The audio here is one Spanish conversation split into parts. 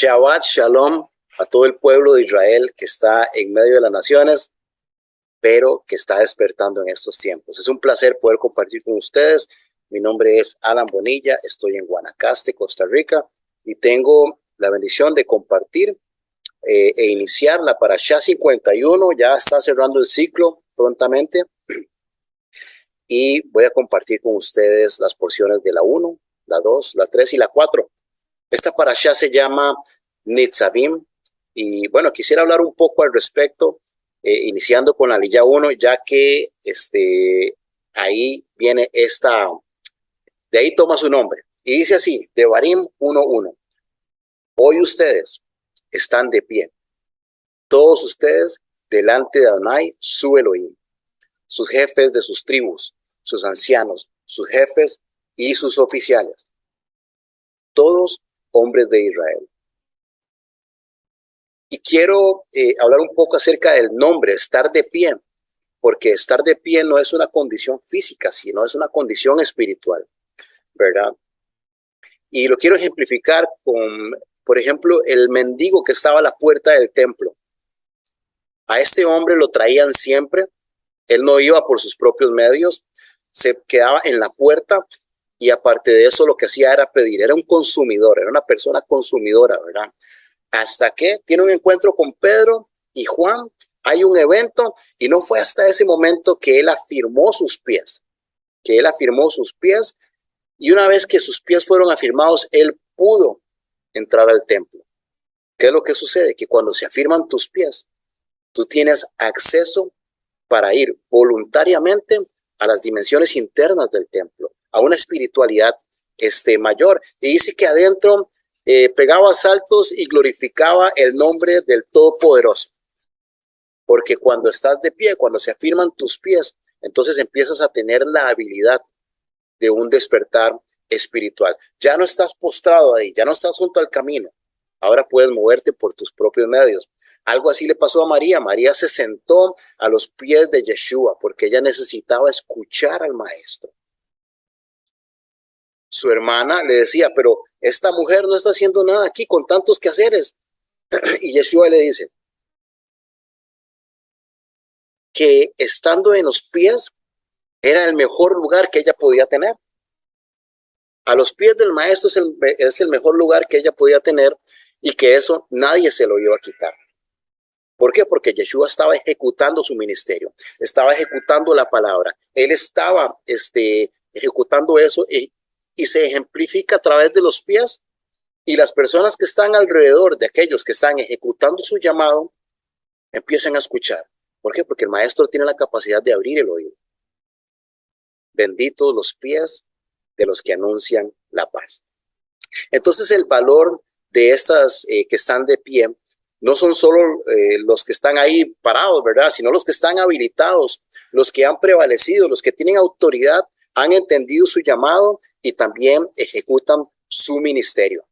Shabbat Shalom a todo el pueblo de Israel que está en medio de las naciones, pero que está despertando en estos tiempos. Es un placer poder compartir con ustedes. Mi nombre es Alan Bonilla, estoy en Guanacaste, Costa Rica, y tengo la bendición de compartir e iniciar la Parashá 51. Ya está cerrando el ciclo prontamente, y voy a compartir con ustedes las porciones de la 1, la 2, la 3 y la 4. Esta parashá se llama Nitzavim, y bueno, quisiera hablar un poco al respecto, iniciando con la Aliyá 1, ya que ahí viene de ahí toma su nombre, y dice así, Devarim 1:1. Hoy ustedes están de pie, todos ustedes delante de Adonai, su Elohim, sus jefes de sus tribus, sus ancianos, sus jefes y sus oficiales, todos hombres de Israel. Y quiero hablar un poco acerca del nombre, estar de pie, porque estar de pie no es una condición física, sino es una condición espiritual, ¿verdad? Y lo quiero ejemplificar con, por ejemplo, el mendigo que estaba a la puerta del templo. A este hombre lo traían siempre, él no iba por sus propios medios, se quedaba en la puerta, y aparte de eso lo que hacía era pedir, era un consumidor, era una persona consumidora, ¿verdad? Hasta que tiene un encuentro con Pedro y Juan, hay un evento, y no fue hasta ese momento que él afirmó sus pies, y una vez que sus pies fueron afirmados, él pudo entrar al templo. ¿Qué es lo que sucede? Que cuando se afirman tus pies, tú tienes acceso para ir voluntariamente a las dimensiones internas del templo, a una espiritualidad mayor. Y dice que adentro pegaba saltos y glorificaba el nombre del Todopoderoso. Porque cuando estás de pie, cuando se afirman tus pies, entonces empiezas a tener la habilidad de un despertar espiritual. Ya no estás postrado ahí, ya no estás junto al camino. Ahora puedes moverte por tus propios medios. Algo así le pasó a María. María se sentó a los pies de Yeshua porque ella necesitaba escuchar al maestro. Su hermana le decía, pero esta mujer no está haciendo nada aquí con tantos quehaceres. Y Yeshua le dice que estando en los pies era el mejor lugar que ella podía tener. A los pies del maestro es el mejor lugar que ella podía tener, y que eso nadie se lo iba a quitar. ¿Por qué? Porque Yeshua estaba ejecutando su ministerio, estaba ejecutando la palabra. Él estaba ejecutando eso, y se ejemplifica a través de los pies, y las personas que están alrededor de aquellos que están ejecutando su llamado empiezan a escuchar. ¿Por qué? Porque el maestro tiene la capacidad de abrir el oído. Benditos los pies de los que anuncian la paz. Entonces el valor de estas que están de pie no son solo los que están ahí parados, ¿verdad? Sino los que están habilitados, los que han prevalecido, los que tienen autoridad, han entendido su llamado y también ejecutan su ministerio.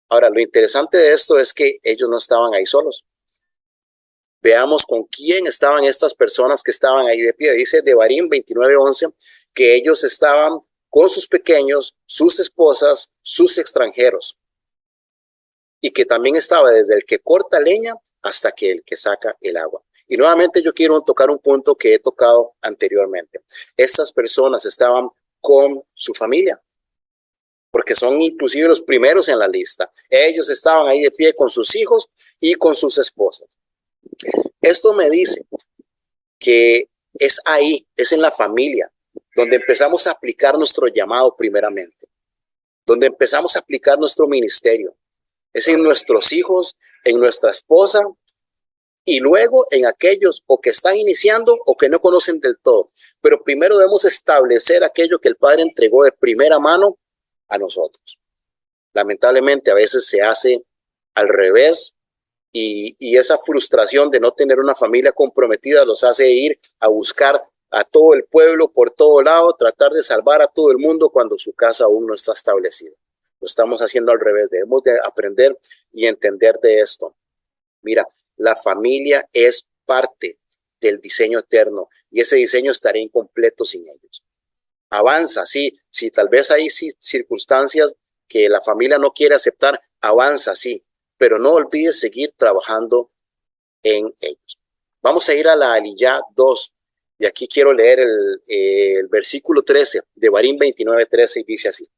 Ahora, lo interesante de esto es que ellos no estaban ahí solos. Veamos con quién estaban estas personas que estaban ahí de pie. Dice Devarim 29:11 que ellos estaban con sus pequeños, sus esposas, sus extranjeros. Y que también estaba desde el que corta leña hasta que el que saca el agua. Y nuevamente yo quiero tocar un punto que he tocado anteriormente. Estas personas estaban con su familia, porque son inclusive los primeros en la lista. Ellos estaban ahí de pie con sus hijos y con sus esposas. Esto me dice que es ahí, es en la familia, donde empezamos a aplicar nuestro llamado primeramente, donde empezamos a aplicar nuestro ministerio. Es en nuestros hijos, en nuestra esposa, y luego en aquellos o que están iniciando o que no conocen del todo. Pero primero debemos establecer aquello que el Padre entregó de primera mano a nosotros. Lamentablemente a veces se hace al revés, y esa frustración de no tener una familia comprometida los hace ir a buscar a todo el pueblo por todo lado, tratar de salvar a todo el mundo cuando su casa aún no está establecida. Lo estamos haciendo al revés. Debemos de aprender y entender de esto. Mira, la familia es parte del diseño eterno, y ese diseño estaría incompleto sin ellos. Avanza, sí, tal vez hay circunstancias que la familia no quiere aceptar, avanza, sí, pero no olvides seguir trabajando en ellos. Vamos a ir a la Aliyah 2, y aquí quiero leer el versículo 13 de Barín 29:13, y dice así: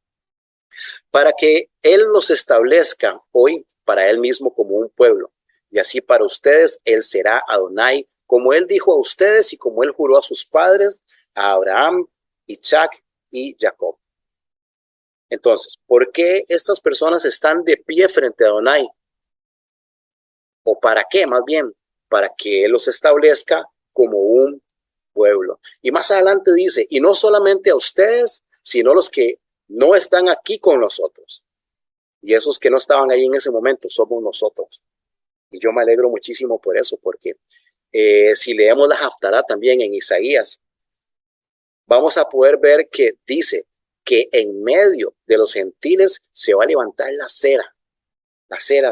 para que Él los establezca hoy para Él mismo como un pueblo, y así para ustedes Él será Adonai, como Él dijo a ustedes y como Él juró a sus padres, a Abraham, Isaac y Jacob. Entonces, ¿por qué estas personas están de pie frente a Adonai? ¿O para qué, más bien? Para que Él los establezca como un pueblo. Y más adelante dice, y no solamente a ustedes, sino a los que no están aquí con nosotros. Y esos que no estaban ahí en ese momento somos nosotros. Y yo me alegro muchísimo por eso, porque si leemos la Haftará también en Isaías, vamos a poder ver que dice que en medio de los gentiles se va a levantar la cera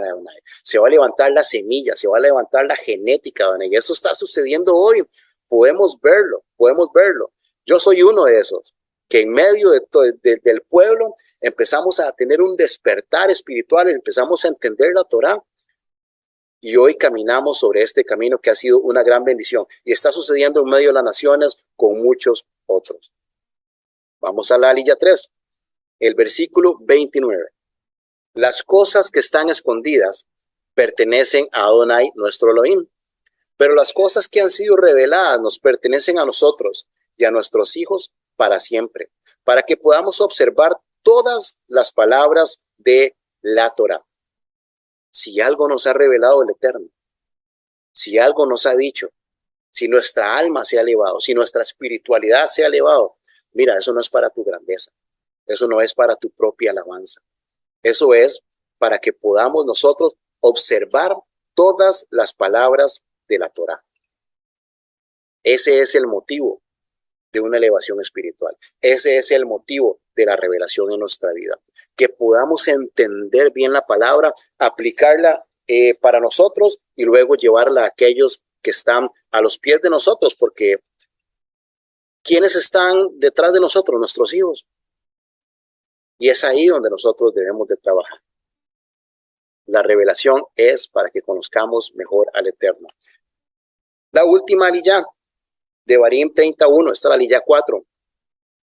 de Adonai, se va a levantar la semilla, se va a levantar la genética de Adonai. Y eso está sucediendo hoy. Podemos verlo, podemos verlo. Yo soy uno de esos, que en medio del pueblo empezamos a tener un despertar espiritual, empezamos a entender la Torá, y hoy caminamos sobre este camino que ha sido una gran bendición. Y está sucediendo en medio de las naciones con muchos otros. Vamos a la Aliyah 3, el versículo 29. Las cosas que están escondidas pertenecen a Adonai, nuestro Elohim, pero las cosas que han sido reveladas nos pertenecen a nosotros y a nuestros hijos para siempre, para que podamos observar todas las palabras de la Torá. Si algo nos ha revelado el Eterno, si algo nos ha dicho, si nuestra alma se ha elevado, si nuestra espiritualidad se ha elevado, mira, eso no es para tu grandeza, eso no es para tu propia alabanza. Eso es para que podamos nosotros observar todas las palabras de la Torá. Ese es el motivo de una elevación espiritual. Ese es el motivo de la revelación en nuestra vida. Que podamos entender bien la palabra, aplicarla para nosotros y luego llevarla a aquellos que están a los pies de nosotros, porque ¿quiénes están detrás de nosotros? Nuestros hijos. Y es ahí donde nosotros debemos de trabajar. La revelación es para que conozcamos mejor al Eterno. La última Aliyah de Barín 31, está la Aliyah 4.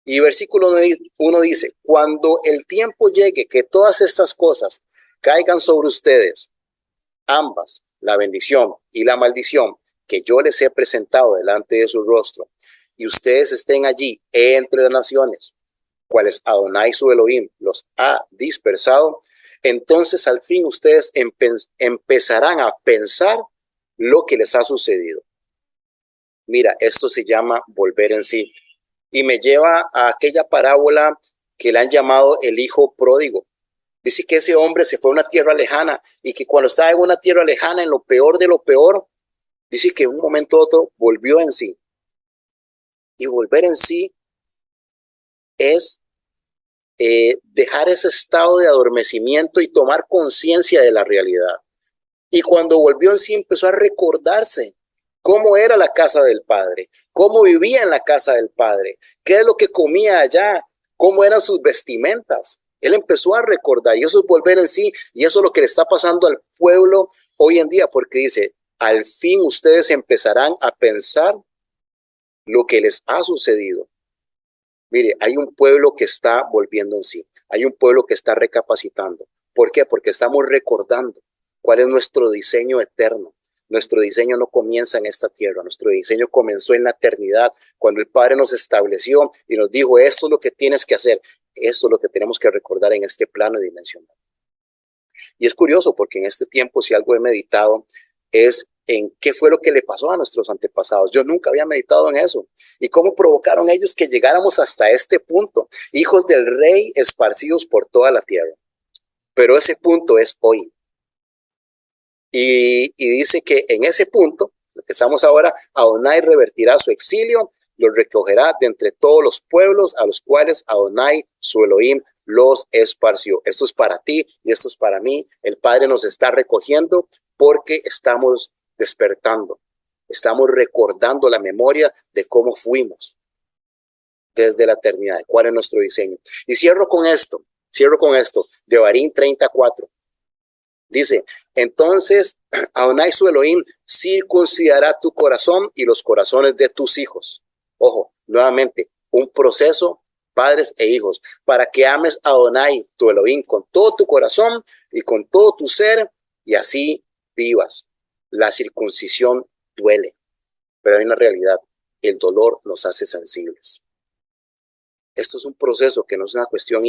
Y versículo 1 dice, cuando el tiempo llegue que todas estas cosas caigan sobre ustedes, ambas, la bendición y la maldición que yo les he presentado delante de su rostro, y ustedes estén allí entre las naciones, cuales Adonai su Elohim los ha dispersado, entonces al fin ustedes empezarán a pensar lo que les ha sucedido. Mira, esto se llama volver en sí. Y me lleva a aquella parábola que le han llamado el hijo pródigo. Dice que ese hombre se fue a una tierra lejana y que cuando estaba en una tierra lejana, en lo peor de lo peor, dice que en un momento u otro volvió en sí. Y volver en sí es dejar ese estado de adormecimiento y tomar conciencia de la realidad. Y cuando volvió en sí empezó a recordarse cómo era la casa del Padre, cómo vivía en la casa del Padre, qué es lo que comía allá, cómo eran sus vestimentas. Él empezó a recordar, y eso es volver en sí, y eso es lo que le está pasando al pueblo hoy en día, porque dice, al fin ustedes empezarán a pensar lo que les ha sucedido. Mire, hay un pueblo que está volviendo en sí, hay un pueblo que está recapacitando. ¿Por qué? Porque estamos recordando cuál es nuestro diseño eterno. Nuestro diseño no comienza en esta tierra, nuestro diseño comenzó en la eternidad, cuando el Padre nos estableció y nos dijo, esto es lo que tienes que hacer, esto es lo que tenemos que recordar en este plano dimensional. Y es curioso porque en este tiempo, si algo he meditado, es en qué fue lo que le pasó a nuestros antepasados. Yo nunca había meditado en eso. Y cómo provocaron ellos que llegáramos hasta este punto, hijos del rey esparcidos por toda la tierra. Pero ese punto es hoy. Y dice que en ese punto, lo que estamos ahora, Adonai revertirá su exilio, lo recogerá de entre todos los pueblos a los cuales Adonai, su Elohim, los esparció. Esto es para ti y esto es para mí. El Padre nos está recogiendo porque estamos despertando. Estamos recordando la memoria de cómo fuimos desde la eternidad, cuál es nuestro diseño. Y cierro con esto de Barín 34. Dice, entonces Adonai su Elohim circuncidará tu corazón y los corazones de tus hijos. Ojo, nuevamente, un proceso, padres e hijos, para que ames a Adonai tu Elohim con todo tu corazón y con todo tu ser y así vivas. La circuncisión duele, pero hay una realidad, el dolor nos hace sensibles. Esto es un proceso que no es una cuestión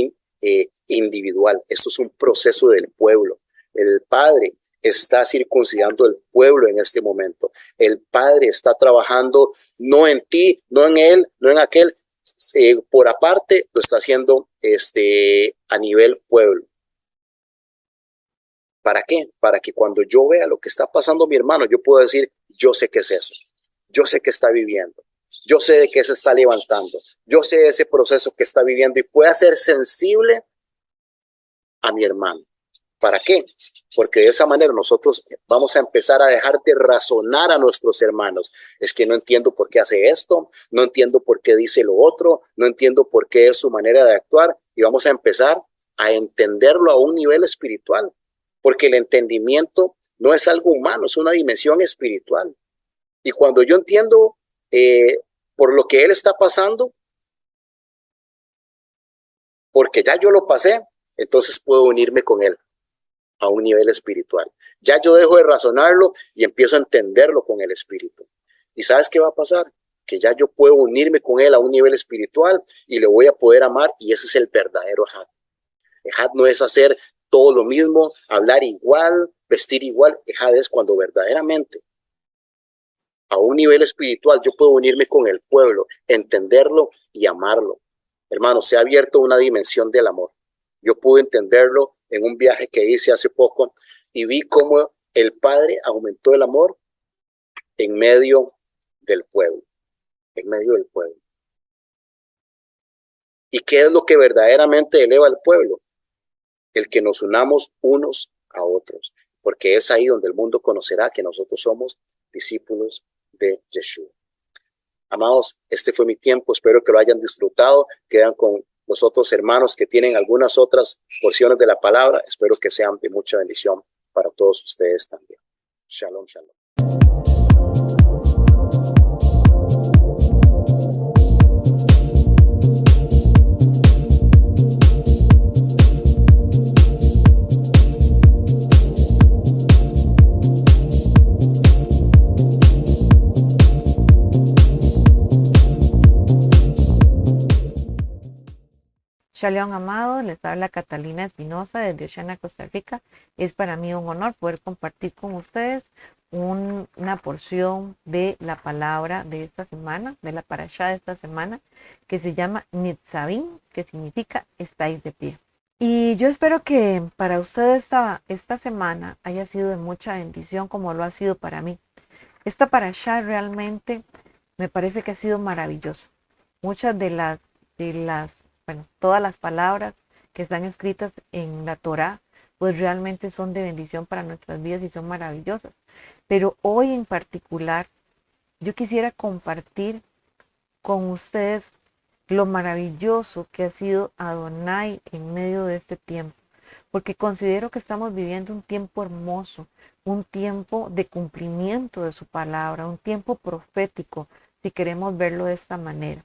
individual, esto es un proceso del pueblo. El Padre está circuncidando el pueblo en este momento. El Padre está trabajando no en ti, no en él, no en aquel, por aparte lo está haciendo a nivel pueblo. ¿Para qué? Para que cuando yo vea lo que está pasando mi hermano, yo pueda decir, yo sé qué es eso, yo sé que está viviendo. Yo sé de qué se está levantando. Yo sé de ese proceso que está viviendo y pueda ser sensible a mi hermano. ¿Para qué? Porque de esa manera nosotros vamos a empezar a dejar de razonar a nuestros hermanos. Es que no entiendo por qué hace esto, no entiendo por qué dice lo otro, no entiendo por qué es su manera de actuar y vamos a empezar a entenderlo a un nivel espiritual. Porque el entendimiento no es algo humano, es una dimensión espiritual. Y cuando yo entiendo por lo que él está pasando, porque ya yo lo pasé, entonces puedo unirme con él a un nivel espiritual. Ya yo dejo de razonarlo y empiezo a entenderlo con el espíritu. ¿Y sabes qué va a pasar? Que ya yo puedo unirme con él a un nivel espiritual y le voy a poder amar y ese es el verdadero Ejad. Ejad no es hacer todo lo mismo, hablar igual, vestir igual. Ejad es cuando verdaderamente a un nivel espiritual yo puedo unirme con el pueblo, entenderlo y amarlo. Hermano, se ha abierto una dimensión del amor. Yo pude entenderlo en un viaje que hice hace poco y vi cómo el Padre aumentó el amor en medio del pueblo, en medio del pueblo. ¿Y qué es lo que verdaderamente eleva al pueblo? El que nos unamos unos a otros, porque es ahí donde el mundo conocerá que nosotros somos discípulos de Yeshua. Amados, este fue mi tiempo, espero que lo hayan disfrutado, quedan con los otros hermanos que tienen algunas otras porciones de la palabra, espero que sean de mucha bendición para todos ustedes también. Shalom, shalom. Shalom, amados, les habla Catalina Espinosa desde Oceana, Costa Rica. Es para mí un honor poder compartir con ustedes una porción de la palabra de esta semana, de la parashá de esta semana, que se llama Nitzavim, que significa estáis de pie. Y yo espero que para ustedes esta semana haya sido de mucha bendición como lo ha sido para mí. Esta parashá realmente me parece que ha sido maravillosa. Muchas todas las palabras que están escritas en la Torá, pues realmente son de bendición para nuestras vidas y son maravillosas. Pero hoy en particular, yo quisiera compartir con ustedes lo maravilloso que ha sido Adonai en medio de este tiempo, porque considero que estamos viviendo un tiempo hermoso, un tiempo de cumplimiento de su palabra, un tiempo profético, si queremos verlo de esta manera.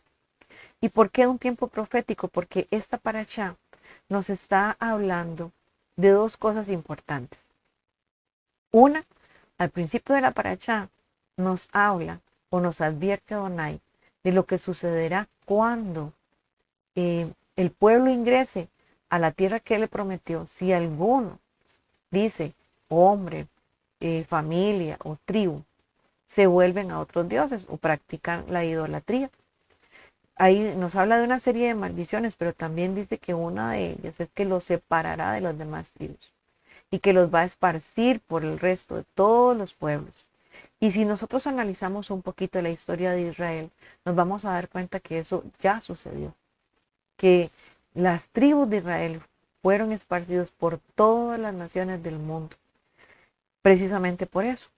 ¿Y por qué un tiempo profético? Porque esta parashá nos está hablando de dos cosas importantes. Una, al principio de la parashá nos habla o nos advierte Adonai de lo que sucederá cuando el pueblo ingrese a la tierra que él le prometió. Si alguno dice hombre, familia o tribu se vuelven a otros dioses o practican la idolatría. Ahí nos habla de una serie de maldiciones, pero también dice que una de ellas es que los separará de las demás tribus y que los va a esparcir por el resto de todos los pueblos. Y si nosotros analizamos un poquito la historia de Israel, nos vamos a dar cuenta que eso ya sucedió, que las tribus de Israel fueron esparcidos por todas las naciones del mundo, precisamente por eso.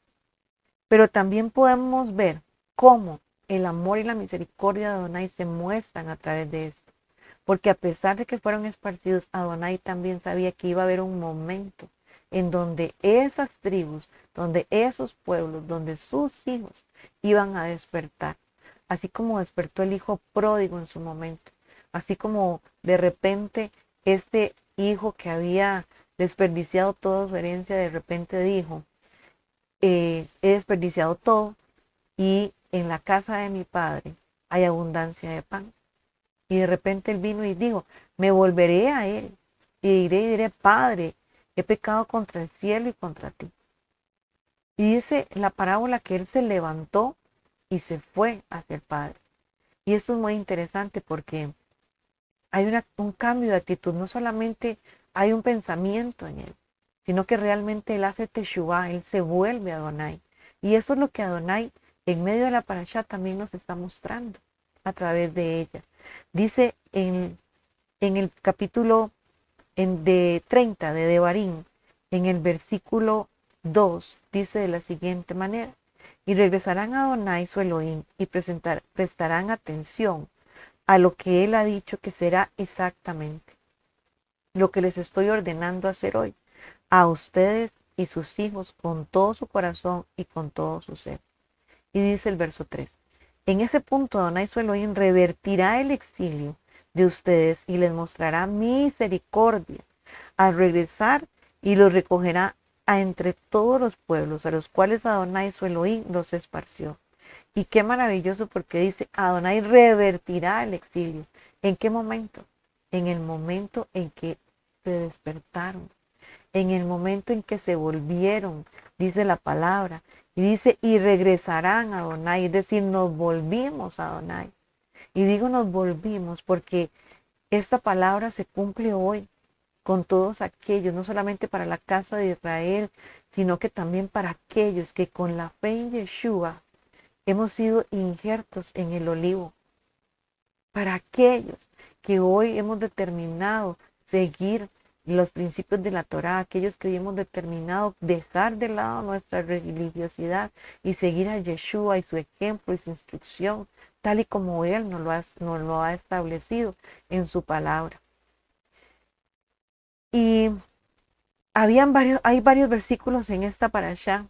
Pero también podemos ver cómo el amor y la misericordia de Adonai se muestran a través de esto. Porque a pesar de que fueron esparcidos, Adonai también sabía que iba a haber un momento en donde esas tribus, donde esos pueblos, donde sus hijos iban a despertar, así como despertó el hijo pródigo en su momento, así como de repente este hijo que había desperdiciado toda su herencia, de repente dijo, he desperdiciado todo y en la casa de mi padre hay abundancia de pan. Y de repente él vino y dijo, me volveré a él y diré, Padre, he pecado contra el cielo y contra ti. Y dice la parábola que él se levantó y se fue hacia el Padre. Y esto es muy interesante porque hay un cambio de actitud, no solamente hay un pensamiento en él, sino que realmente él hace teshuvá, él se vuelve a Adonai. Y eso es lo que Adonai en medio de la parashá también nos está mostrando a través de ella. Dice en el capítulo de 30 de Devarim, en el versículo 2, dice de la siguiente manera, y regresarán a Adonai su Elohim y prestarán atención a lo que él ha dicho que será exactamente lo que les estoy ordenando hacer hoy, a ustedes y sus hijos con todo su corazón y con todo su ser. Y dice el verso 3, en ese punto Adonai su Elohim revertirá el exilio de ustedes y les mostrará misericordia al regresar y los recogerá a entre todos los pueblos a los cuales Adonai su Elohim los esparció. Y qué maravilloso porque dice, Adonai revertirá el exilio. ¿En qué momento? En el momento en que se despertaron, en el momento en que se volvieron, dice la palabra. Y dice, y regresarán a Adonai, es decir, nos volvimos a Adonai. Y digo nos volvimos porque esta palabra se cumple hoy con todos aquellos, no solamente para la casa de Israel, sino que también para aquellos que con la fe en Yeshua hemos sido injertos en el olivo. Para aquellos que hoy hemos determinado seguir los principios de la Torá, aquellos que hoy hemos determinado dejar de lado nuestra religiosidad y seguir a Yeshua y su ejemplo y su instrucción, tal y como Él nos lo ha establecido en su palabra. Y hay varios versículos en esta parashá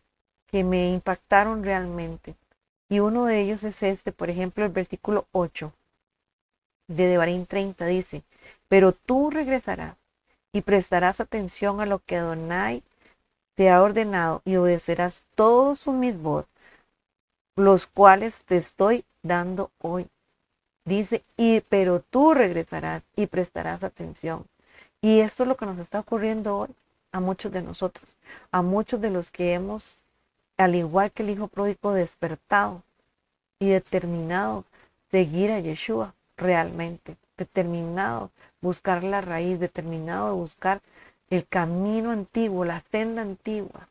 que me impactaron realmente. Y uno de ellos es este, por ejemplo, el versículo 8 de Devarim 30 dice, pero tú regresarás y prestarás atención a lo que Adonai te ha ordenado y obedecerás todos sus misbot, los cuales te estoy dando hoy. Dice, pero tú regresarás y prestarás atención. Y esto es lo que nos está ocurriendo hoy a muchos de nosotros, a muchos de los que hemos, al igual que el hijo pródigo, despertado y determinado seguir a Yeshua realmente, determinado buscar la raíz, determinado buscar el camino antiguo, la senda antigua.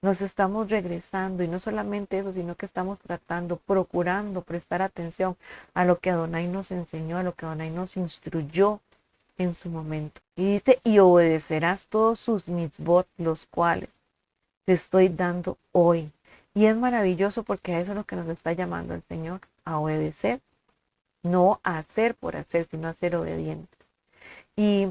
Nos estamos regresando y no solamente eso, sino que estamos tratando, procurando prestar atención a lo que Adonai nos enseñó, a lo que Adonai nos instruyó en su momento. Y dice, y obedecerás todos sus mitzvot, los cuales te estoy dando hoy. Y es maravilloso porque eso es lo que nos está llamando el Señor, a obedecer, no a hacer por hacer, sino a ser obediente. Y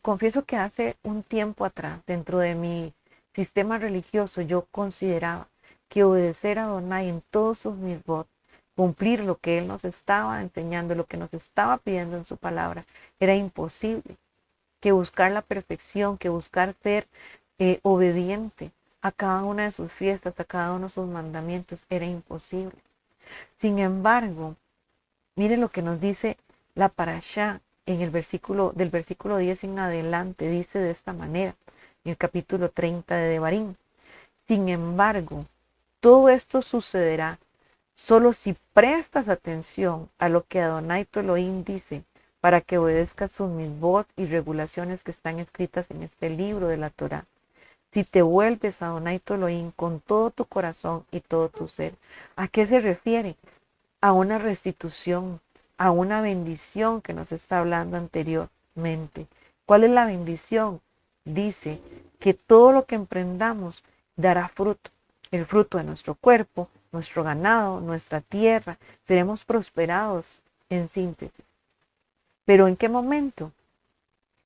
confieso que hace un tiempo atrás, dentro de mi sistema religioso, yo consideraba que obedecer a Adonai en todos sus mitzvot, cumplir lo que Él nos estaba enseñando, lo que nos estaba pidiendo en su palabra, era imposible. Que buscar la perfección, que buscar ser obediente a cada una de sus fiestas, a cada uno de sus mandamientos, era imposible. Sin embargo, mire lo que nos dice la parashá en el del versículo 10 en adelante, dice de esta manera, en el capítulo 30 de Devarim. Sin embargo, todo esto sucederá solo si prestas atención a lo que Adonai tu Elohim dice, para que obedezcas sus mitzvot y regulaciones que están escritas en este libro de la Torá. Si te vuelves a Adonai tu Elohim con todo tu corazón y todo tu ser. ¿A qué se refiere? A una restitución, a una bendición que nos está hablando anteriormente. ¿Cuál es la bendición? Dice que todo lo que emprendamos dará fruto, el fruto de nuestro cuerpo, nuestro ganado, nuestra tierra, seremos prosperados en síntesis. ¿Pero en qué momento?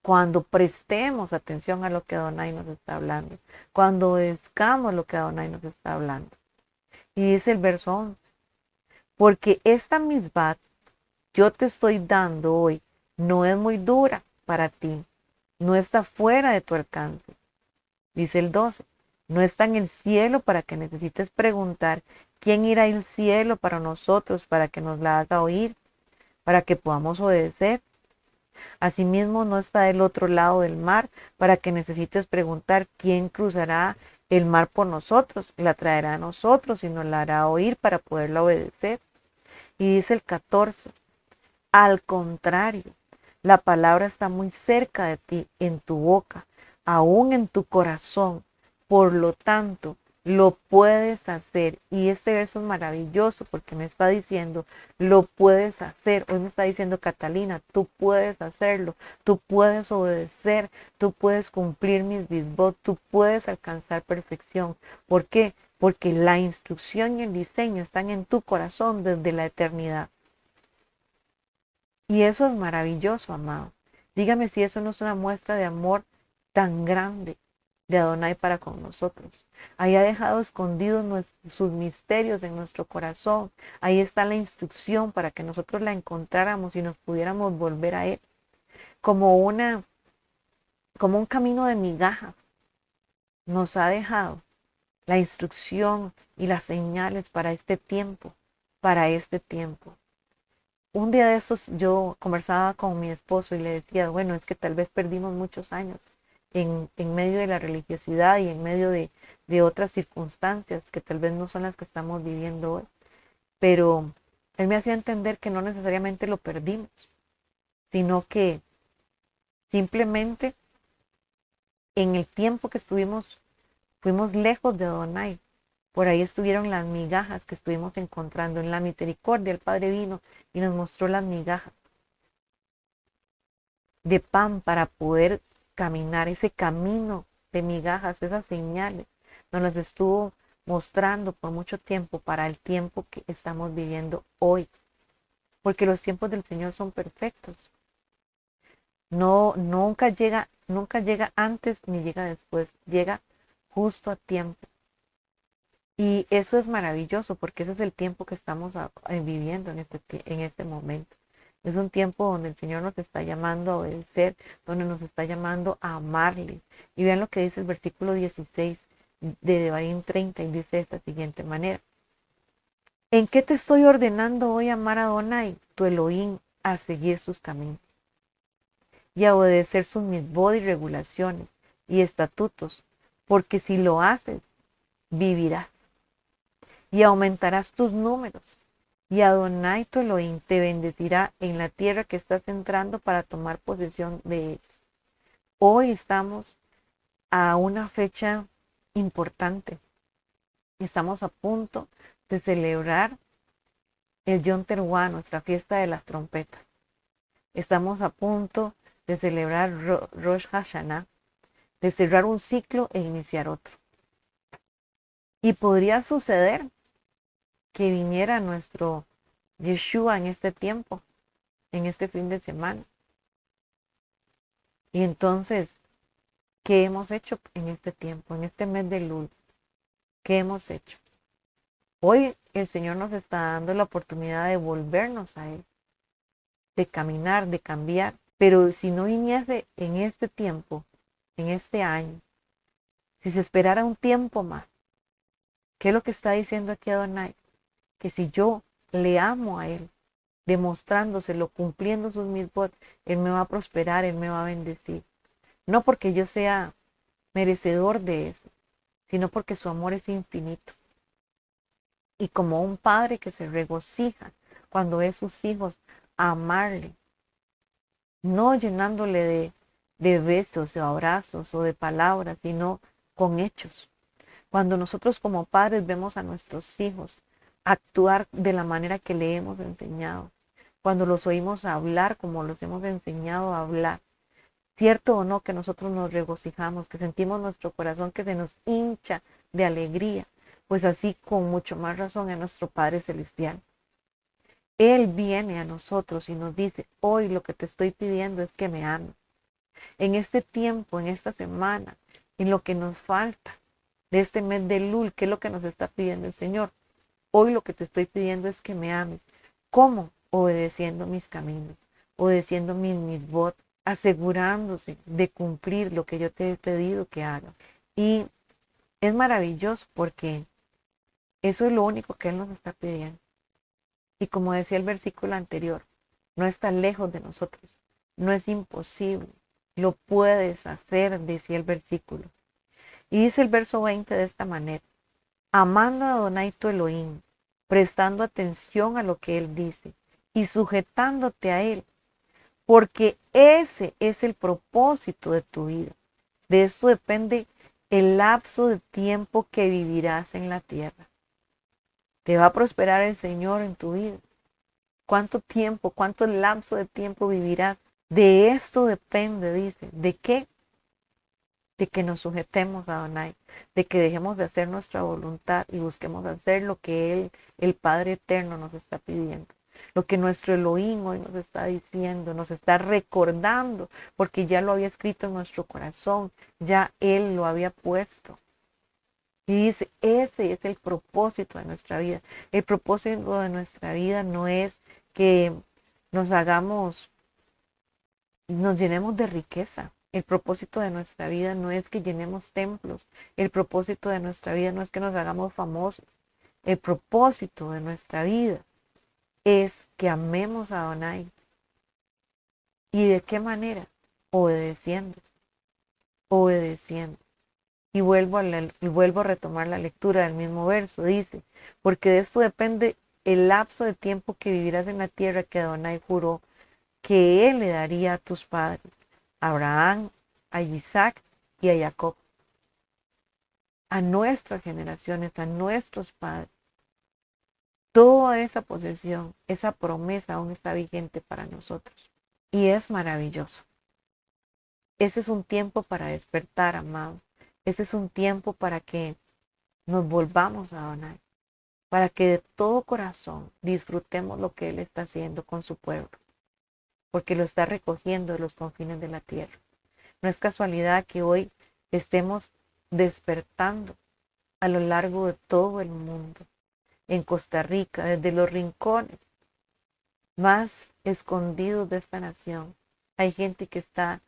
cuando prestemos atención a lo que Adonai nos está hablando, cuando obedezcamos lo que Adonai nos está hablando. Y dice el verso 11, porque esta misbah yo te estoy dando hoy no es muy dura para ti, no está fuera de tu alcance. Dice el 12, no está en el cielo para que necesites preguntar quién irá al cielo para nosotros, para que nos la haga oír, para que podamos obedecer. Asimismo, no está del otro lado del mar para que necesites preguntar quién cruzará el mar por nosotros, la traerá a nosotros y nos la hará oír para poderla obedecer. Y dice el 14, al contrario, la palabra está muy cerca de ti, en tu boca, aún en tu corazón. Por lo tanto, lo puedes hacer. Y este verso es maravilloso porque me está diciendo, lo puedes hacer. Hoy me está diciendo Catalina, tú puedes hacerlo, tú puedes obedecer, tú puedes cumplir mis mitzvot, tú puedes alcanzar perfección. ¿Por qué? Porque la instrucción y el diseño están en tu corazón desde la eternidad. Y eso es maravilloso, amado. Dígame si eso no es una muestra de amor tan grande de Adonai para con nosotros. Ahí ha dejado escondidos sus misterios en nuestro corazón. Ahí está la instrucción para que nosotros la encontráramos y nos pudiéramos volver a Él. Como como un camino de migajas. Nos ha dejado la instrucción y las señales para este tiempo. Para este tiempo. Un día de esos yo conversaba con mi esposo y le decía, bueno, es que tal vez perdimos muchos años en medio de la religiosidad y en medio de otras circunstancias que tal vez no son las que estamos viviendo hoy. Pero él me hacía entender que no necesariamente lo perdimos, sino que simplemente en el tiempo que fuimos lejos de Adonai. Por ahí estuvieron las migajas que estuvimos encontrando. En la misericordia el Padre vino y nos mostró las migajas de pan para poder caminar ese camino de migajas, esas señales. Nos las estuvo mostrando por mucho tiempo para el tiempo que estamos viviendo hoy. Porque los tiempos del Señor son perfectos. No, nunca llega antes ni llega después. Llega justo a tiempo. Y eso es maravilloso porque ese es el tiempo que estamos viviendo en este momento. Es un tiempo donde el Señor nos está llamando a obedecer, donde nos está llamando a amarle. Y vean lo que dice el versículo 16 de Devarim 30 y dice de esta siguiente manera. ¿En qué te estoy ordenando hoy amar a Adonai, tu Elohim, a seguir sus caminos y a obedecer sus mitzvot y regulaciones y estatutos? Porque si lo haces, vivirás y aumentarás tus números. Y Adonai tu Elohim te bendecirá en la tierra que estás entrando para tomar posesión de ella. Hoy estamos a una fecha importante. Estamos a punto de celebrar el Yom Teruah, nuestra fiesta de las trompetas. Estamos a punto de celebrar Rosh Hashanah, de cerrar un ciclo e iniciar otro. Y podría suceder que viniera nuestro Yeshua en este tiempo, en este fin de semana. Y entonces, ¿qué hemos hecho en este tiempo, en este mes de Lul? ¿Qué hemos hecho? Hoy el Señor nos está dando la oportunidad de volvernos a Él, de caminar, de cambiar. Pero si no viniese en este tiempo, en este año, si se esperara un tiempo más, ¿qué es lo que está diciendo aquí Adonai? Que si yo le amo a Él, demostrándoselo, cumpliendo sus mitzvot, Él me va a prosperar, Él me va a bendecir. No porque yo sea merecedor de eso, sino porque su amor es infinito. Y como un padre que se regocija cuando ve a sus hijos amarle, no llenándole de besos, de abrazos o de palabras, sino con hechos. Cuando nosotros como padres vemos a nuestros hijos actuar de la manera que le hemos enseñado, cuando los oímos hablar como los hemos enseñado a hablar, cierto o no que nosotros nos regocijamos, que sentimos nuestro corazón que se nos hincha de alegría, pues así con mucho más razón es nuestro Padre Celestial. Él viene a nosotros y nos dice, hoy lo que te estoy pidiendo es que me ames. En este tiempo, en esta semana, en lo que nos falta de este mes de Lul, ¿qué es lo que nos está pidiendo el Señor? Hoy lo que te estoy pidiendo es que me ames. ¿Cómo? Obedeciendo mis caminos, obedeciendo mis mitzvot, asegurándose de cumplir lo que yo te he pedido que hagas. Y es maravilloso porque eso es lo único que Él nos está pidiendo. Y como decía el versículo anterior, no está lejos de nosotros, no es imposible, lo puedes hacer, decía el versículo. Y dice el verso 20 de esta manera, amando a Adonai tu Elohim, prestando atención a lo que Él dice y sujetándote a Él, porque ese es el propósito de tu vida. De eso depende el lapso de tiempo que vivirás en la tierra. Te va a prosperar el Señor en tu vida. ¿Cuánto tiempo, cuánto lapso de tiempo vivirás? De esto depende, dice. ¿De qué? De que nos sujetemos a Adonai, de que dejemos de hacer nuestra voluntad y busquemos hacer lo que Él, el Padre Eterno, nos está pidiendo. Lo que nuestro Elohim hoy nos está diciendo, nos está recordando, porque ya lo había escrito en nuestro corazón, ya Él lo había puesto. Y dice, ese es el propósito de nuestra vida. El propósito de nuestra vida no es que nos hagamos, nos llenemos de riqueza. El propósito de nuestra vida no es que llenemos templos. El propósito de nuestra vida no es que nos hagamos famosos. El propósito de nuestra vida es que amemos a Adonai. ¿Y de qué manera? Obedeciendo, obedeciendo. Y vuelvo a retomar la lectura del mismo verso. Dice, porque de esto depende el lapso de tiempo que vivirás en la tierra que Adonai juró que Él le daría a tus padres, a Abraham, a Isaac y a Jacob, a nuestras generaciones, a nuestros padres. Toda esa posesión, esa promesa aún está vigente para nosotros. Y es maravilloso. Ese es un tiempo para despertar, amado. Ese es un tiempo para que nos volvamos a Adonai, para que de todo corazón disfrutemos lo que Él está haciendo con su pueblo, porque lo está recogiendo de los confines de la tierra. No es casualidad que hoy estemos despertando a lo largo de todo el mundo, en Costa Rica, desde los rincones más escondidos de esta nación. Hay gente que está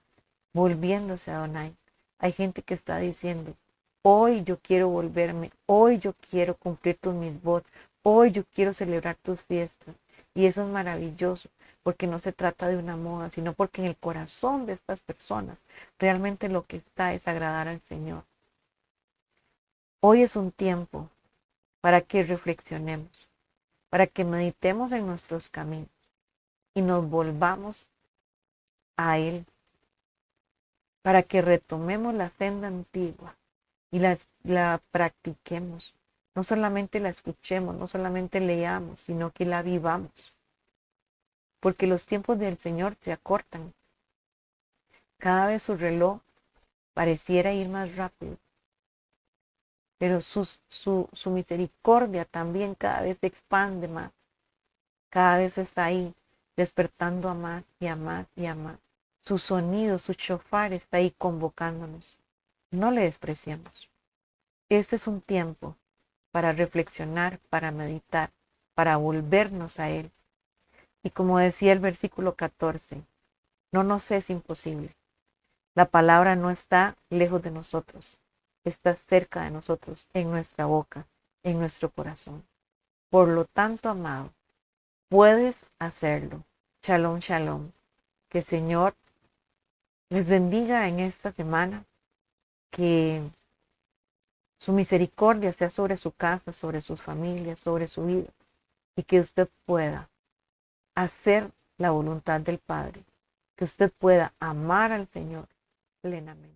volviéndose a Adonai. Hay gente que está diciendo, hoy yo quiero volverme, hoy yo quiero cumplir tus mitzvot, hoy yo quiero celebrar tus fiestas. Y eso es maravilloso, porque no se trata de una moda, sino porque en el corazón de estas personas realmente lo que está es agradar al Señor. Hoy es un tiempo para que reflexionemos, para que meditemos en nuestros caminos y nos volvamos a Él, para que retomemos la senda antigua y la practiquemos. No solamente la escuchemos, no solamente leamos, sino que la vivamos. Porque los tiempos del Señor se acortan. Cada vez su reloj pareciera ir más rápido, pero su misericordia también cada vez se expande más. Cada vez está ahí, despertando a más y a más y a más. Su sonido, su shofar está ahí convocándonos. No le despreciemos. Este es un tiempo para reflexionar, para meditar, para volvernos a Él. Y como decía el versículo 14, no nos es imposible. La palabra no está lejos de nosotros, está cerca de nosotros, en nuestra boca, en nuestro corazón. Por lo tanto, amado, puedes hacerlo. Shalom, shalom. Que el Señor les bendiga en esta semana, que su misericordia sea sobre su casa, sobre sus familias, sobre su vida, y que usted pueda hacer la voluntad del Padre, que usted pueda amar al Señor plenamente.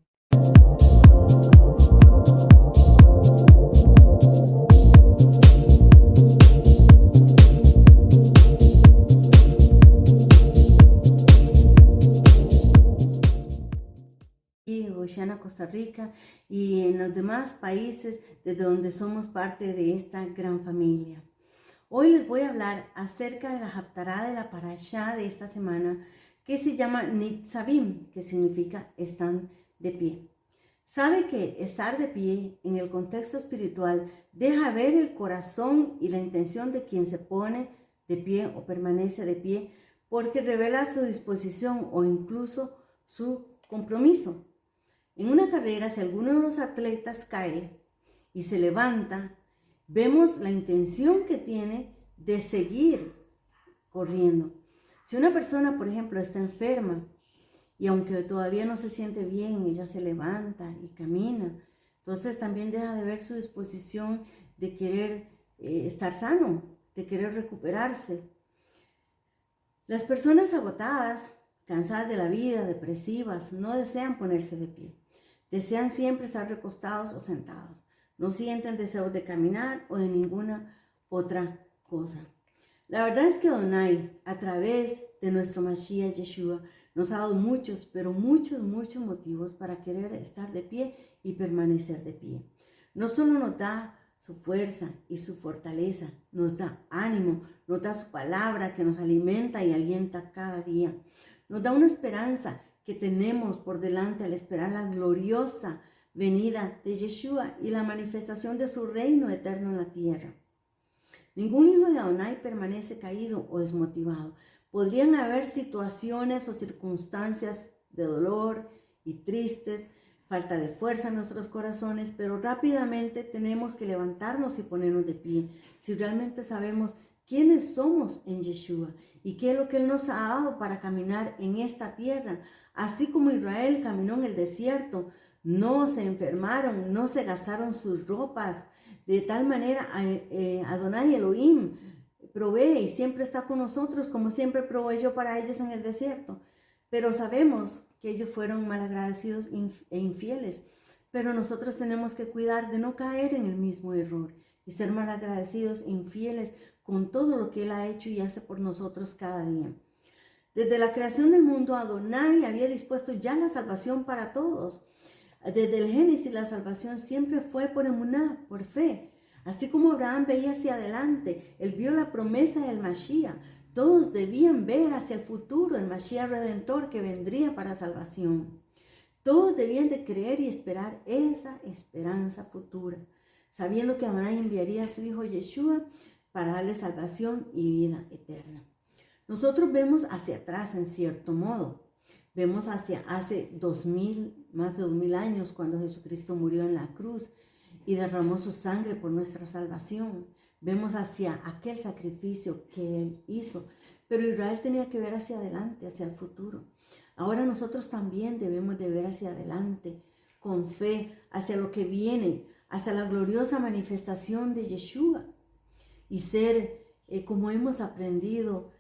En Oceana, Costa Rica y en los demás países de donde somos parte de esta gran familia. Hoy les voy a hablar acerca de la Haftará de la Parashá de esta semana, que se llama Nitzavim, que significa están de pie. Sabe que estar de pie en el contexto espiritual deja ver el corazón y la intención de quien se pone de pie o permanece de pie, porque revela su disposición o incluso su compromiso. En una carrera, si alguno de los atletas cae y se levanta, vemos la intención que tiene de seguir corriendo. Si una persona, por ejemplo, está enferma y aunque todavía no se siente bien, ella se levanta y camina, entonces también deja de ver su disposición de querer estar sano, de querer recuperarse. Las personas agotadas, cansadas de la vida, depresivas, no desean ponerse de pie. Desean siempre estar recostados o sentados. No sienten deseos de caminar o de ninguna otra cosa. La verdad es que Adonai, a través de nuestro Mashiach Yeshua, nos ha dado muchos, pero muchos motivos para querer estar de pie y permanecer de pie. No solo nos da su fuerza y su fortaleza, nos da ánimo, nos da su palabra que nos alimenta y alienta cada día. Nos da una esperanza que tenemos por delante al esperar la gloriosa venida de Yeshua y la manifestación de su reino eterno en la tierra. Ningún hijo de Adonai permanece caído o desmotivado. Podrían haber situaciones o circunstancias de dolor y tristes, falta de fuerza en nuestros corazones, pero rápidamente tenemos que levantarnos y ponernos de pie. Si realmente sabemos quiénes somos en Yeshua y qué es lo que Él nos ha dado para caminar en esta tierra, así como Israel caminó en el desierto, no se enfermaron, no se gastaron sus ropas. De tal manera, Adonai Elohim provee y siempre está con nosotros, como siempre proveyó para ellos en el desierto. Pero sabemos que ellos fueron malagradecidos e infieles. Pero nosotros tenemos que cuidar de no caer en el mismo error y ser malagradecidos e infieles con todo lo que Él ha hecho y hace por nosotros cada día. Desde la creación del mundo, Adonai había dispuesto ya la salvación para todos. Desde el Génesis, la salvación siempre fue por emuná, por fe. Así como Abraham veía hacia adelante, él vio la promesa del Mashiach. Todos debían ver hacia el futuro, el Mashiach redentor que vendría para salvación. Todos debían de creer y esperar esa esperanza futura, sabiendo que Adonai enviaría a su hijo Yeshua para darle salvación y vida eterna. Nosotros vemos hacia atrás en cierto modo. Vemos hacia hace más de 2000 años, cuando Jesucristo murió en la cruz y derramó su sangre por nuestra salvación. Vemos hacia aquel sacrificio que Él hizo. Pero Israel tenía que ver hacia adelante, hacia el futuro. Ahora nosotros también debemos de ver hacia adelante, con fe, hacia lo que viene, hacia la gloriosa manifestación de Yeshua. Y ser, como hemos aprendido,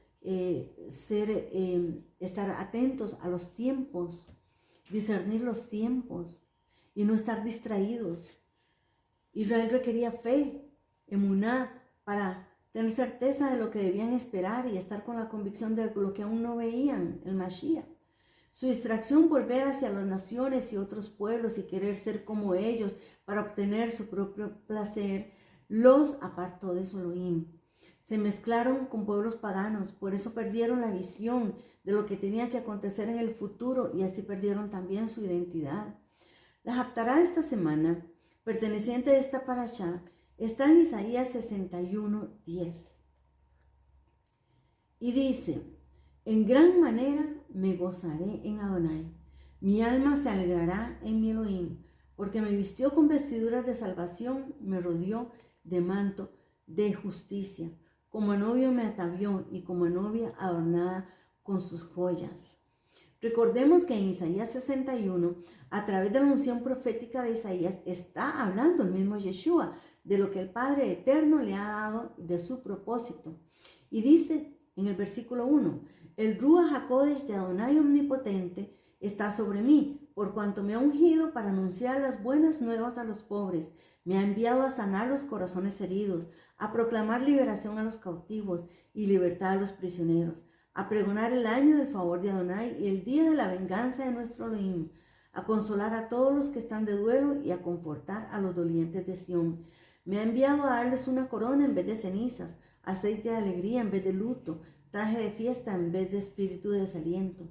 estar atentos a los tiempos, discernir los tiempos y no estar distraídos. Israel requería fe, emuná, para tener certeza de lo que debían esperar y estar con la convicción de lo que aún no veían, el Mashiach. Su distracción por ver hacia las naciones y otros pueblos y querer ser como ellos para obtener su propio placer, los apartó de su Elohim. Se mezclaron con pueblos paganos, por eso perdieron la visión de lo que tenía que acontecer en el futuro y así perdieron también su identidad. La Haftará de esta semana, perteneciente a esta parashá, está en Isaías 61:10. Y dice: en gran manera me gozaré en Adonai, mi alma se alegrará en mi Elohim, porque me vistió con vestiduras de salvación, me rodeó de manto de justicia. Como novio me atavió y como novia adornada con sus joyas. Recordemos que en Isaías 61, a través de la unción profética de Isaías, está hablando el mismo Yeshua de lo que el Padre Eterno le ha dado de su propósito. Y dice en el versículo 1, el Ruach HaKodesh de Adonai Omnipotente está sobre mí, por cuanto me ha ungido para anunciar las buenas nuevas a los pobres. Me ha enviado a sanar los corazones heridos, a proclamar liberación a los cautivos y libertad a los prisioneros, a pregonar el año del favor de Adonai y el día de la venganza de nuestro Elohim, a consolar a todos los que están de duelo y a confortar a los dolientes de Sión. Me ha enviado a darles una corona en vez de cenizas, aceite de alegría en vez de luto, traje de fiesta en vez de espíritu de desaliento,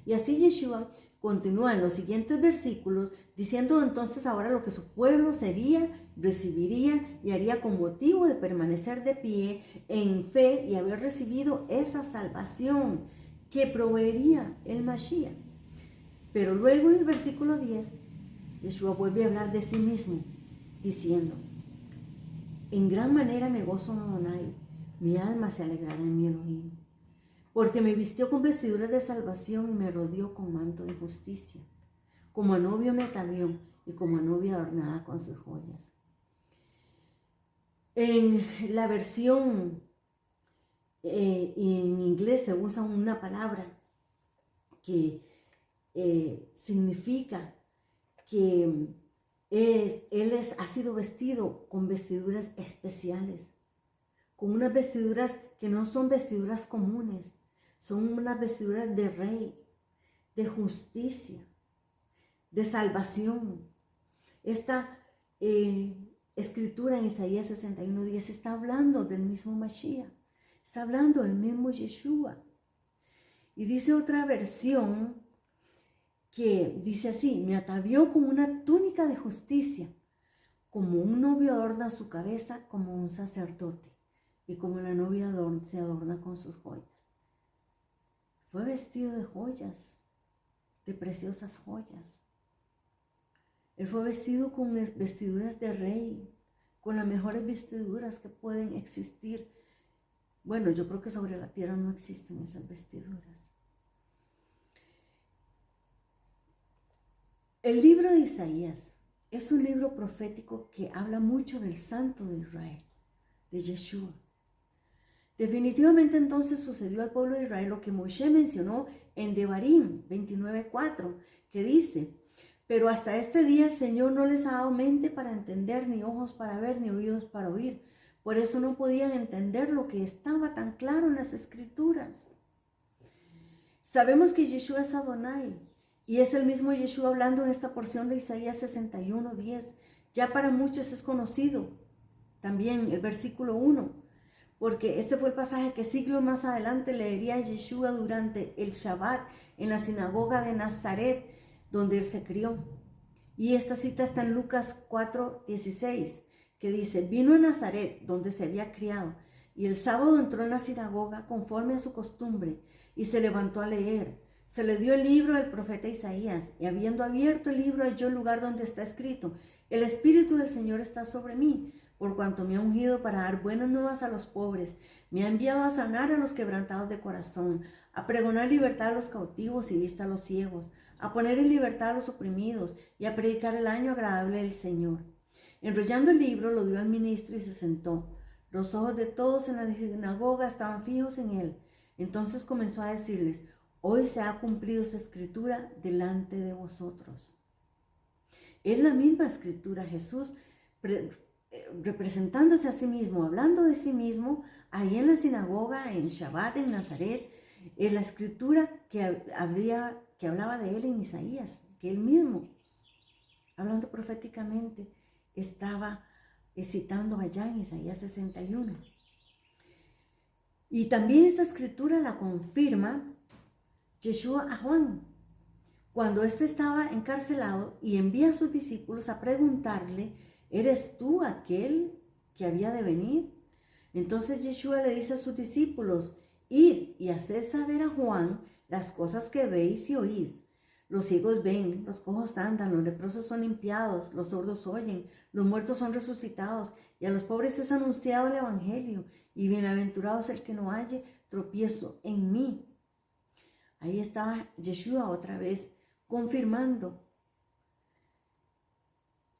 Y así Yeshua continúa en los siguientes versículos diciendo entonces ahora lo que su pueblo sería, recibiría y haría con motivo de permanecer de pie en fe y haber recibido esa salvación que proveería el Mashiach. Pero luego en el versículo 10, Yeshua vuelve a hablar de sí mismo, diciendo: en gran manera me gozo en Adonai, mi alma se alegrará en mi Elohim, porque me vistió con vestiduras de salvación y me rodeó con manto de justicia. Como a novio me atavió y como a novia adornada con sus joyas. En la versión en inglés se usa una palabra que significa que ha sido vestido con vestiduras especiales, con unas vestiduras que no son vestiduras comunes, son unas vestiduras de rey, de justicia, de salvación. Esta escritura en Isaías 61:10 está hablando del mismo Mashiach, está hablando del mismo Yeshua. Y dice otra versión que dice así: me atavió con una túnica de justicia, como un novio adorna su cabeza, como un sacerdote, y como la novia se adorna con sus joyas. Fue vestido de joyas, de preciosas joyas. Él fue vestido con vestiduras de rey, con las mejores vestiduras que pueden existir. Bueno, yo creo que sobre la tierra no existen esas vestiduras. El libro de Isaías es un libro profético que habla mucho del Santo de Israel, de Yeshua. Definitivamente entonces sucedió al pueblo de Israel lo que Moshe mencionó en Devarim 29:4, que dice: pero hasta este día el Señor no les ha dado mente para entender, ni ojos para ver, ni oídos para oír. Por eso no podían entender lo que estaba tan claro en las Escrituras. Sabemos que Yeshua es Adonai, y es el mismo Yeshua hablando en esta porción de Isaías 61:10. Ya para muchos es conocido también el versículo 1, porque este fue el pasaje que siglos más adelante leería Yeshua durante el Shabbat en la sinagoga de Nazaret, donde él se crió. Y esta cita está en Lucas 4:16, que dice: vino a Nazaret, donde se había criado, y el sábado entró en la sinagoga conforme a su costumbre, y se levantó a leer. Se le dio el libro del profeta Isaías, y habiendo abierto el libro halló el lugar donde está escrito: el Espíritu del Señor está sobre mí, por cuanto me ha ungido para dar buenas nuevas a los pobres, me ha enviado a sanar a los quebrantados de corazón, a pregonar libertad a los cautivos y vista a los ciegos, a poner en libertad a los oprimidos y a predicar el año agradable del Señor. Enrollando el libro, lo dio al ministro y se sentó. Los ojos de todos en la sinagoga estaban fijos en él. Entonces comenzó a decirles: hoy se ha cumplido esta escritura delante de vosotros. Es la misma escritura, Jesús representándose a sí mismo, hablando de sí mismo, ahí en la sinagoga, en Shabbat, en Nazaret, en la escritura que hablaba de él en Isaías, que él mismo, hablando proféticamente, estaba citando allá en Isaías 61. Y también esta escritura la confirma Yeshua a Juan, cuando éste estaba encarcelado y envía a sus discípulos a preguntarle: ¿eres tú aquel que había de venir? Entonces Yeshua le dice a sus discípulos: id y haced saber a Juan las cosas que veis y oís. Los ciegos ven, los cojos andan, los leprosos son limpiados, los sordos oyen, los muertos son resucitados, y a los pobres es anunciado el evangelio, y bienaventurado es el que no halle tropiezo en mí. Ahí estaba Yeshua otra vez confirmando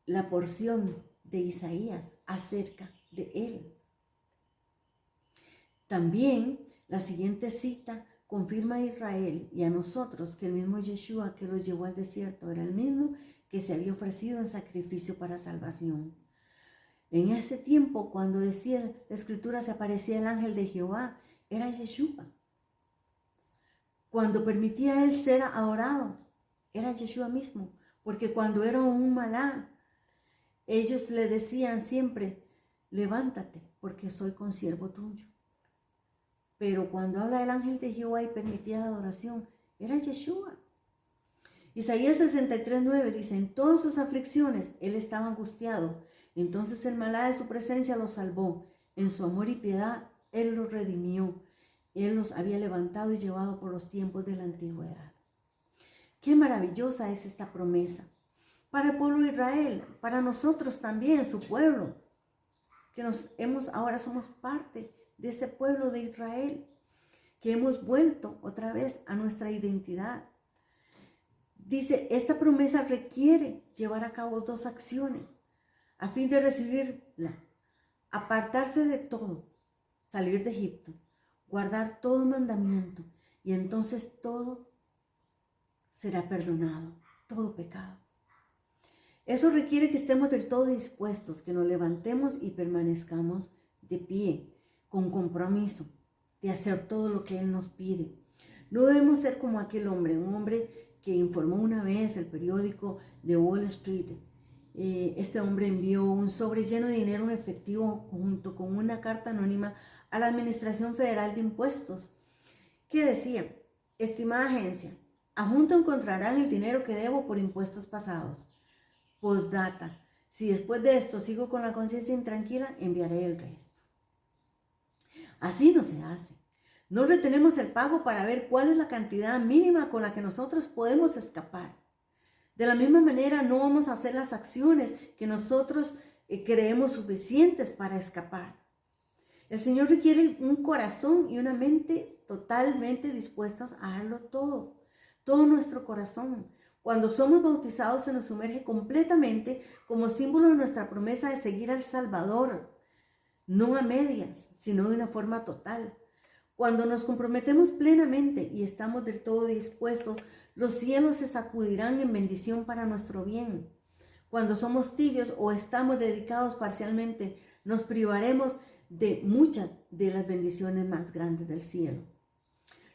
la porción de Isaías acerca de él. También la siguiente cita confirma a Israel y a nosotros que el mismo Yeshua que los llevó al desierto era el mismo que se había ofrecido en sacrificio para salvación. En ese tiempo, cuando decía la escritura, se aparecía el ángel de Jehová, era Yeshua. Cuando permitía a él ser adorado, era Yeshua mismo, porque cuando era un malá, ellos le decían siempre: levántate, porque soy consiervo tuyo. Pero cuando habla el ángel de Jehová y permitía la adoración, era Yeshua. Isaías 63:9 dice, en todas sus aflicciones él estaba angustiado, entonces el Malá de su presencia los salvó, en su amor y piedad él los redimió, él los había levantado y llevado por los tiempos de la antigüedad. Qué maravillosa es esta promesa para el pueblo de Israel, para nosotros también, su pueblo, que ahora somos parte de ese pueblo de Israel, que hemos vuelto otra vez a nuestra identidad. Dice, esta promesa requiere llevar a cabo dos acciones a fin de recibirla: apartarse de todo, salir de Egipto, guardar todo mandamiento, y entonces todo será perdonado, todo pecado. Eso requiere que estemos del todo dispuestos, que nos levantemos y permanezcamos de pie, con compromiso de hacer todo lo que Él nos pide. No debemos ser como aquel hombre, un hombre que informó una vez el periódico de Wall Street. Este hombre envió un sobre lleno de dinero en efectivo junto con una carta anónima a la Administración Federal de Impuestos que decía, estimada agencia, adjunto encontrarán el dinero que debo por impuestos pasados. Postdata, si después de esto sigo con la conciencia intranquila, enviaré el resto. Así no se hace. No retenemos el pago para ver cuál es la cantidad mínima con la que nosotros podemos escapar. De la misma manera, no vamos a hacer las acciones que nosotros creemos suficientes para escapar. El Señor requiere un corazón y una mente totalmente dispuestas a darlo todo nuestro corazón. Cuando somos bautizados se nos sumerge completamente como símbolo de nuestra promesa de seguir al Salvador, no a medias, sino de una forma total. Cuando nos comprometemos plenamente y estamos del todo dispuestos, los cielos se sacudirán en bendición para nuestro bien. Cuando somos tibios o estamos dedicados parcialmente, nos privaremos de muchas de las bendiciones más grandes del cielo.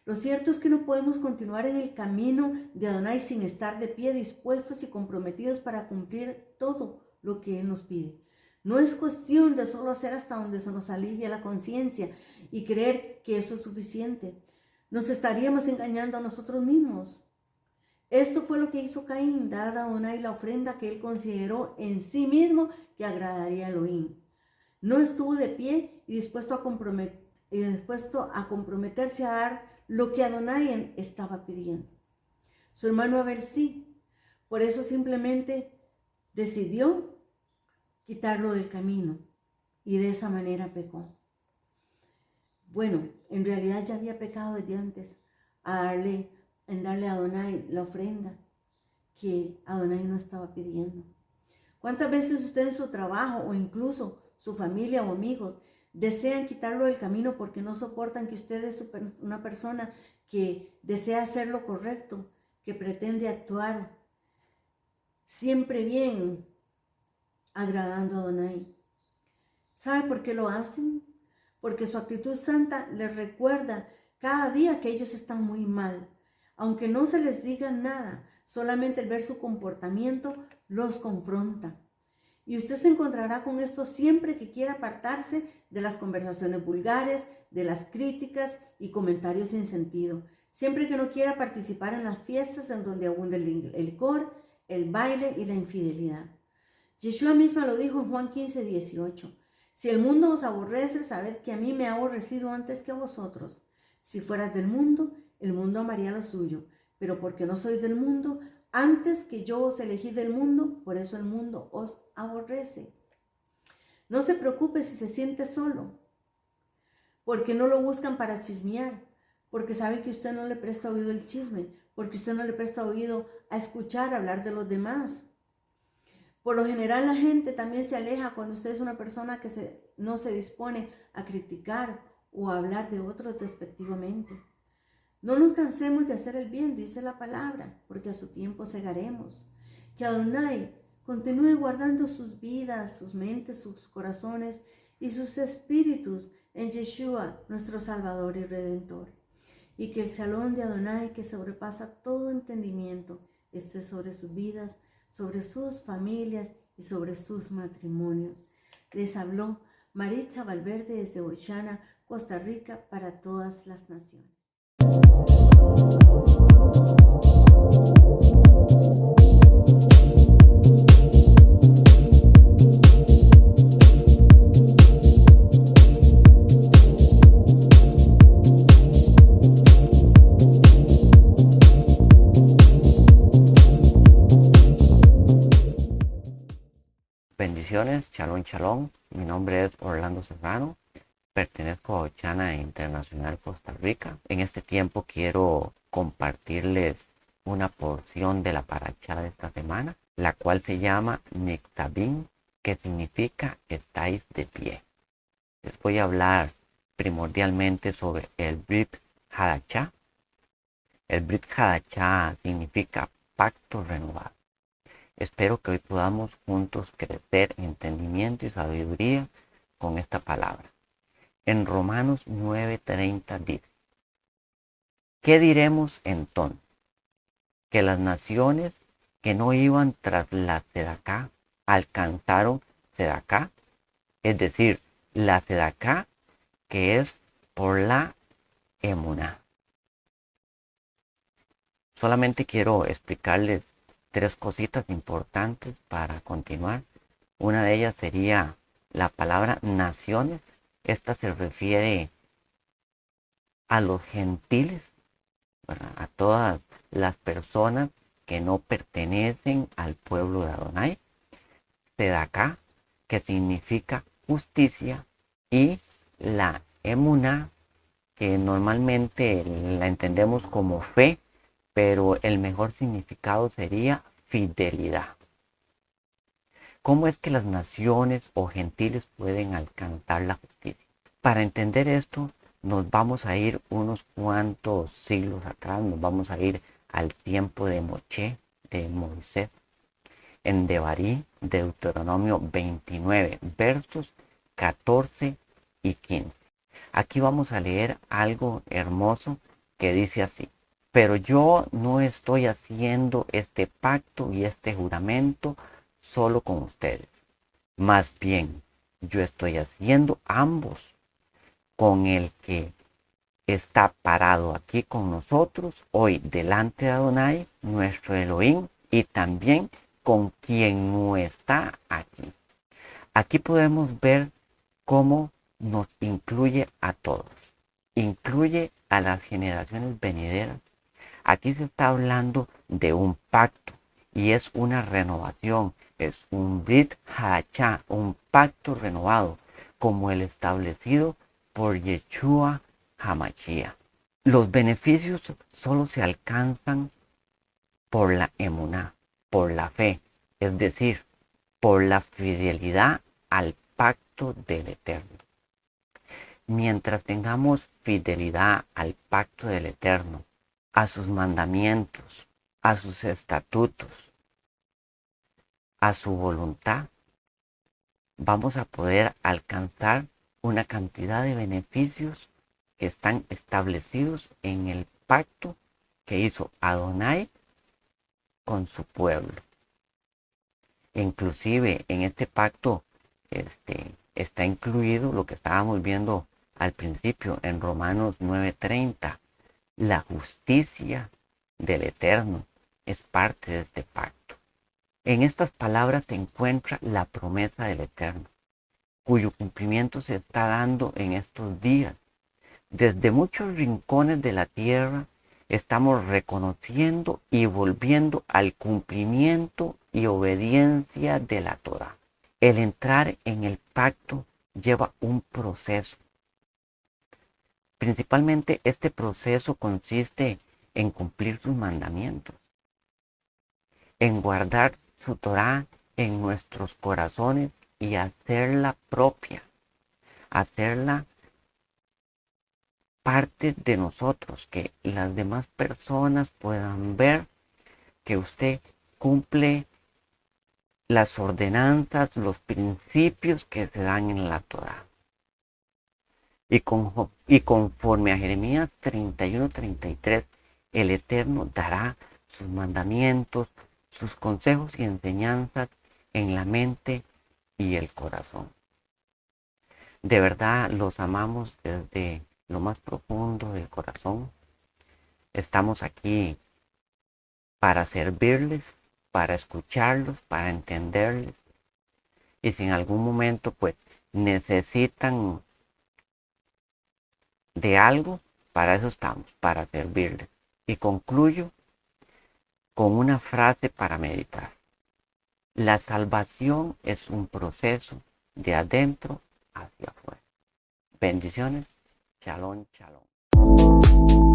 Lo cierto es que no podemos continuar en el camino de Adonai sin estar de pie, dispuestos y comprometidos para cumplir todo lo que Él nos pide. No es cuestión de solo hacer hasta donde se nos alivia la conciencia y creer que eso es suficiente. Nos estaríamos engañando a nosotros mismos. Esto fue lo que hizo Caín, dar a Adonai la ofrenda que él consideró en sí mismo que agradaría a Elohim. No estuvo de pie y dispuesto a comprometerse a dar lo que Adonai estaba pidiendo. Su hermano Abel sí. Por eso simplemente decidió quitarlo del camino y de esa manera pecó. Bueno, en realidad ya había pecado desde antes en darle a Adonai la ofrenda que Adonai no estaba pidiendo. ¿Cuántas veces usted en su trabajo o incluso su familia o amigos desean quitarlo del camino porque no soportan que usted es una persona que desea hacer lo correcto, que pretende actuar siempre bien, agradando a Adonai? ¿Sabe por qué lo hacen? Porque su actitud santa les recuerda cada día que ellos están muy mal. Aunque no se les diga nada, solamente el ver su comportamiento los confronta. Y usted se encontrará con esto siempre que quiera apartarse de las conversaciones vulgares, de las críticas y comentarios sin sentido. Siempre que no quiera participar en las fiestas en donde abunda el licor, el baile y la infidelidad. Yeshua misma lo dijo en Juan 15:18. Si el mundo os aborrece, sabed que a mí me ha aborrecido antes que a vosotros. Si fueras del mundo, el mundo amaría lo suyo. Pero porque no sois del mundo, antes que yo os elegí del mundo, por eso el mundo os aborrece. No se preocupe si se siente solo, porque no lo buscan para chismear, porque saben que usted no le presta oído al chisme, porque usted no le presta oído a escuchar hablar de los demás. Por lo general la gente también se aleja cuando usted es una persona que no se dispone a criticar o a hablar de otros despectivamente. No nos cansemos de hacer el bien, dice la palabra, porque a su tiempo segaremos. Que Adonai continúe guardando sus vidas, sus mentes, sus corazones y sus espíritus en Yeshua, nuestro Salvador y Redentor. Y que el shalom de Adonai, que sobrepasa todo entendimiento, esté sobre sus vidas, sobre sus familias y sobre sus matrimonios. Les habló Maritza Valverde desde Oshana, Costa Rica, para todas las naciones. Bendiciones, shalom, shalom. Mi nombre es Orlando Serrano. Pertenezco a Ochana Internacional Costa Rica. En este tiempo quiero compartirles una porción de la paracha de esta semana, la cual se llama Nektabim, que significa estáis de pie. Les voy a hablar primordialmente sobre el Brit Hadachá. El Brit Hadachá significa pacto renovado. Espero que hoy podamos juntos crecer en entendimiento y sabiduría con esta palabra. En Romanos 9:30 dice: ¿qué diremos entonces? Que las naciones que no iban tras la Sedacá alcanzaron Sedacá, es decir, la Sedacá que es por la Emuná. Solamente quiero explicarles 3 cositas importantes para continuar. Una de ellas sería la palabra naciones. Esta se refiere a los gentiles, ¿verdad? A todas las personas que no pertenecen al pueblo de Adonai. Sedacá, que significa justicia, y la emuná, que normalmente la entendemos como fe, pero el mejor significado sería fidelidad. ¿Cómo es que las naciones o gentiles pueden alcanzar la justicia? Para entender esto, nos vamos a ir unos cuantos siglos atrás, nos vamos a ir al tiempo de Moisés, de Moisés, en Devarí, Deuteronomio 29, versos 14 y 15. Aquí vamos a leer algo hermoso que dice así: pero yo no estoy haciendo este pacto y este juramento solo con ustedes. Más bien, yo estoy haciendo ambos con el que está parado aquí con nosotros hoy delante de Adonai, nuestro Elohim, y también con quien no está aquí. Aquí podemos ver cómo nos incluye a todos. Incluye a las generaciones venideras. Aquí se está hablando de un pacto y es una renovación, es un Brit Hadachá, un pacto renovado, como el establecido por Yeshua HaMashiach. Los beneficios solo se alcanzan por la emuná, por la fe, es decir, por la fidelidad al pacto del Eterno. Mientras tengamos fidelidad al pacto del Eterno, a sus mandamientos, a sus estatutos, a su voluntad, vamos a poder alcanzar una cantidad de beneficios que están establecidos en el pacto que hizo Adonai con su pueblo. Inclusive en este pacto está incluido lo que estábamos viendo al principio en Romanos 9:30. La justicia del Eterno es parte de este pacto. En estas palabras se encuentra la promesa del Eterno, cuyo cumplimiento se está dando en estos días. Desde muchos rincones de la tierra estamos reconociendo y volviendo al cumplimiento y obediencia de la Torá. El entrar en el pacto lleva un proceso. Principalmente este proceso consiste en cumplir sus mandamientos, en guardar su Torá en nuestros corazones y hacerla propia, hacerla parte de nosotros, que las demás personas puedan ver que usted cumple las ordenanzas, los principios que se dan en la Torá. Y conforme a Jeremías 31:33, el Eterno dará sus mandamientos, sus consejos y enseñanzas en la mente y el corazón. De verdad los amamos desde lo más profundo del corazón. Estamos aquí para servirles, para escucharlos, para entenderles. Y si en algún momento pues necesitan de algo, para eso estamos, para servirles. Y concluyo con una frase para meditar. La salvación es un proceso de adentro hacia afuera. Bendiciones. Shalom, shalom.